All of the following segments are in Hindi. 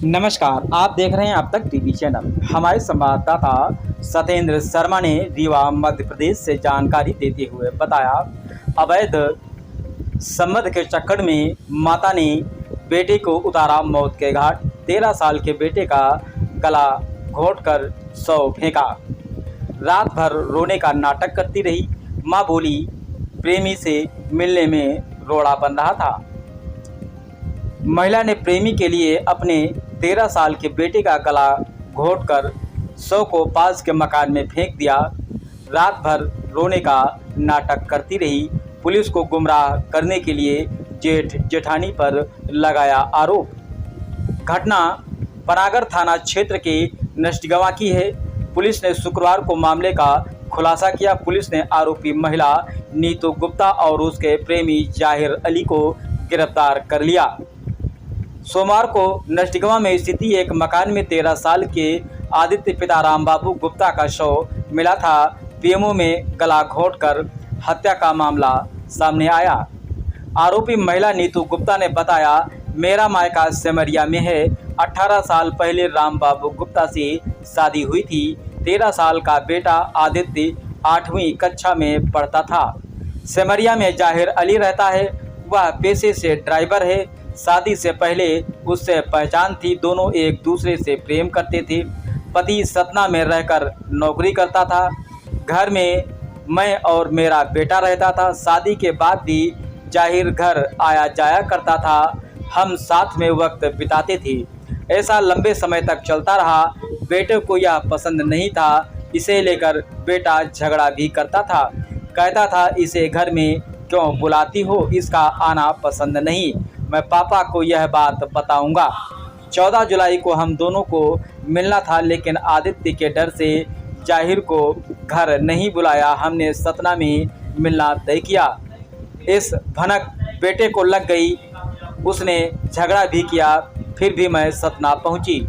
नमस्कार, आप देख रहे हैं अब तक टीवी चैनल। हमारे संवाददाता सत्येंद्र शर्मा ने रीवा मध्य प्रदेश से जानकारी देते हुए बताया, अवैध संबंध के चक्कर में माता ने बेटे को उतारा मौत के घाट। 13 साल के बेटे का गला घोंटकर शव फेंका। रात भर रोने का नाटक करती रही मां। बोली, प्रेमी से मिलने में रोड़ा बन रहा था। महिला ने प्रेमी के लिए अपने 13 साल के बेटे का गला घोंटकर शव को पास के मकान में फेंक दिया। रात भर रोने का नाटक करती रही। पुलिस को गुमराह करने के लिए जेठ जेठानी पर लगाया आरोप। घटना पनागर थाना क्षेत्र के नष्टगवा की है। पुलिस ने शुक्रवार को मामले का खुलासा किया। पुलिस ने आरोपी महिला नीतू गुप्ता और उसके प्रेमी जाहिर अली को गिरफ्तार कर लिया। सोमवार को नष्टगवा में स्थित एक मकान में 13 साल के आदित्य पिता रामबाबू गुप्ता का शव मिला था। पीएमओ में गला घोंटकर हत्या का मामला सामने आया। आरोपी महिला नीतू गुप्ता ने बताया, मेरा मायका सेमरिया में है। 18 साल पहले रामबाबू गुप्ता से शादी हुई थी। 13 साल का बेटा आदित्य 8वीं कक्षा में पढ़ता था। सेमरिया में जाहिर अली रहता है। वह पेशे से ड्राइवर है। शादी से पहले उससे पहचान थी। दोनों एक दूसरे से प्रेम करते थे। पति सतना में रहकर नौकरी करता था। घर में मैं और मेरा बेटा रहता था। शादी के बाद भी जाहिर घर आया जाया करता था। हम साथ में वक्त बिताते थे। ऐसा लंबे समय तक चलता रहा। बेटे को यह पसंद नहीं था। इसे लेकर बेटा झगड़ा भी करता था। कहता था, इसे घर में क्यों बुलाती हो, इसका आना पसंद नहीं। मैं पापा को यह बात बताऊंगा। 14 जुलाई को हम दोनों को मिलना था, लेकिन आदित्य के डर से जाहिर को घर नहीं बुलाया। हमने सतना में मिलना तय किया। इस भनक बेटे को लग गई। उसने झगड़ा भी किया। फिर भी मैं सतना पहुंची।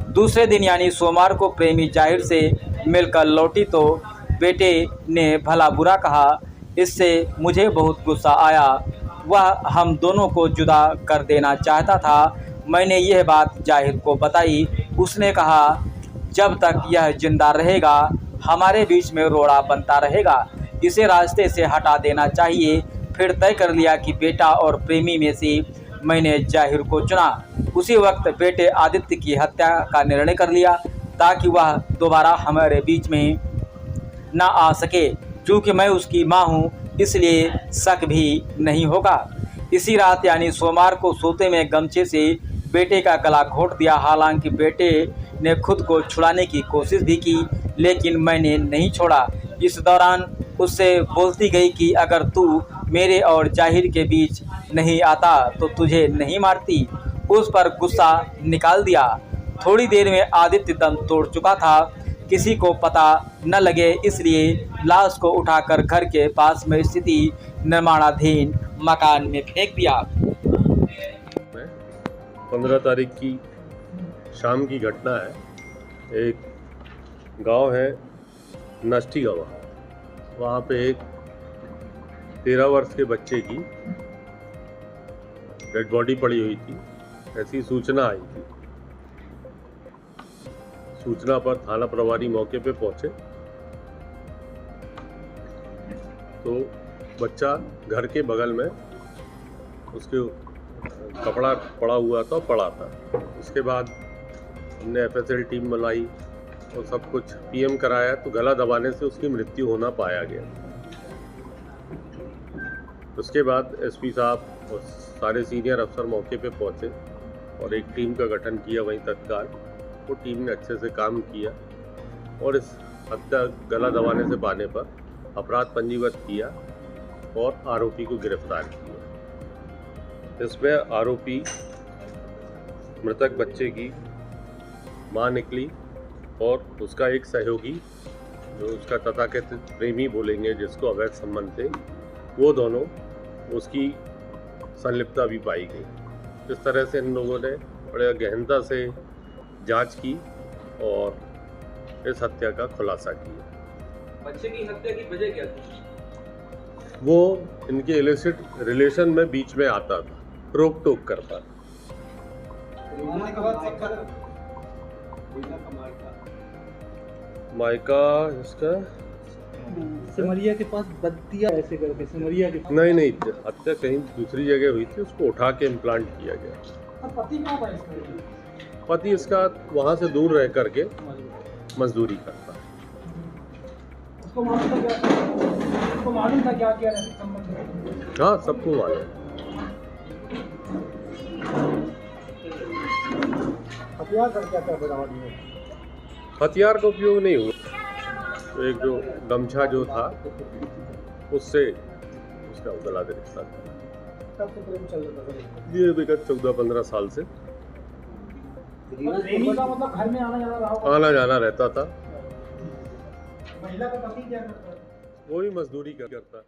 दूसरे दिन यानी सोमवार को प्रेमी जाहिर से मिलकर लौटी तो बेटे ने भला बुरा कहा। इससे मुझे बहुत गुस्सा आया। वह हम दोनों को जुदा कर देना चाहता था। मैंने यह बात जाहिर को बताई। उसने कहा, जब तक यह जिंदा रहेगा हमारे बीच में रोड़ा बनता रहेगा। इसे रास्ते से हटा देना चाहिए। फिर तय कर लिया कि बेटा और प्रेमी में से मैंने जाहिर को चुना। उसी वक्त बेटे आदित्य की हत्या का निर्णय कर लिया ताकि वह दोबारा हमारे बीच में ना आ सके। चूँकि मैं उसकी मां हूँ, इसलिए शक भी नहीं होगा। इसी रात यानी सोमवार को सोते में गमछे से बेटे का गला घोंट दिया। हालांकि बेटे ने खुद को छुड़ाने की कोशिश भी की, लेकिन मैंने नहीं छोड़ा। इस दौरान उससे बोलती गई कि अगर तू मेरे और जाहिर के बीच नहीं आता तो तुझे नहीं मारती। उस पर गुस्सा निकाल दिया। थोड़ी देर में आदित्य दम तोड़ चुका था। किसी को पता न लगे इसलिए लाश को उठाकर घर के पास में स्थित निर्माणाधीन मकान में फेंक दिया। 15 तारीख की शाम की घटना है। एक गांव है नष्टीगवा, वहाँ पे एक 13 वर्ष के बच्चे की डेड बॉडी पड़ी हुई थी। ऐसी सूचना आई थी। सूचना पर थाना प्रभारी मौके पे पहुंचे तो बच्चा घर के बगल में उसके कपड़ा पड़ा हुआ था, पड़ा था। उसके बाद हमने एफएसएल टीम बुलाई और सब कुछ पीएम कराया तो गला दबाने से उसकी मृत्यु होना पाया गया। उसके बाद एसपी साहब और सारे सीनियर अफसर मौके पे पहुंचे और एक टीम का गठन किया वहीं तत्काल। वो टीम ने अच्छे से काम किया और इस हत्या गला दबाने से पाने पर अपराध पंजीबद्ध किया और आरोपी को गिरफ्तार किया। इसमें आरोपी मृतक बच्चे की मां निकली और उसका एक सहयोगी, जो उसका तथाकथित प्रेमी बोलेंगे जिसको अवैध संबंध थे, वो दोनों, उसकी संलिप्तता भी पाई गई। इस तरह से इन लोगों ने बड़े गहनता से जांच की और इस हत्या का खुलासा किया। बच्चे की हत्या की वजह क्या थी? वो इनके इलिसिट रिलेशन में बीच में आता था, रोक टोक करता था। मारने के बाद सब खत्म। मायका इसका सिमरिया के पास बत्तिया ऐसे करके सिमरिया के नहीं हत्या कहीं दूसरी जगह हुई थी, उसको उठा के इम्प्लांट किया गया। पति कहाँ था इसका? पति इसका वहाँ से दूर रह करके मजदूरी करता। उसको मालूम था क्या क्या संबंध? हाँ, सबको मालूम। हथियार कर क्या क्या बरामद हुए? हथियार का उपयोग नहीं हुआ। तो एक जो गमछा जो था उससे उसका गला दे रिश्ता था। कब से प्रेम चल रहा था? ये विगत 14-15 साल से प्रेमी का मतलब घर में आना जाना रहा होगा? आना जाना रहता था। महिला का पति क्या करता है? वो भी मजदूरी करता।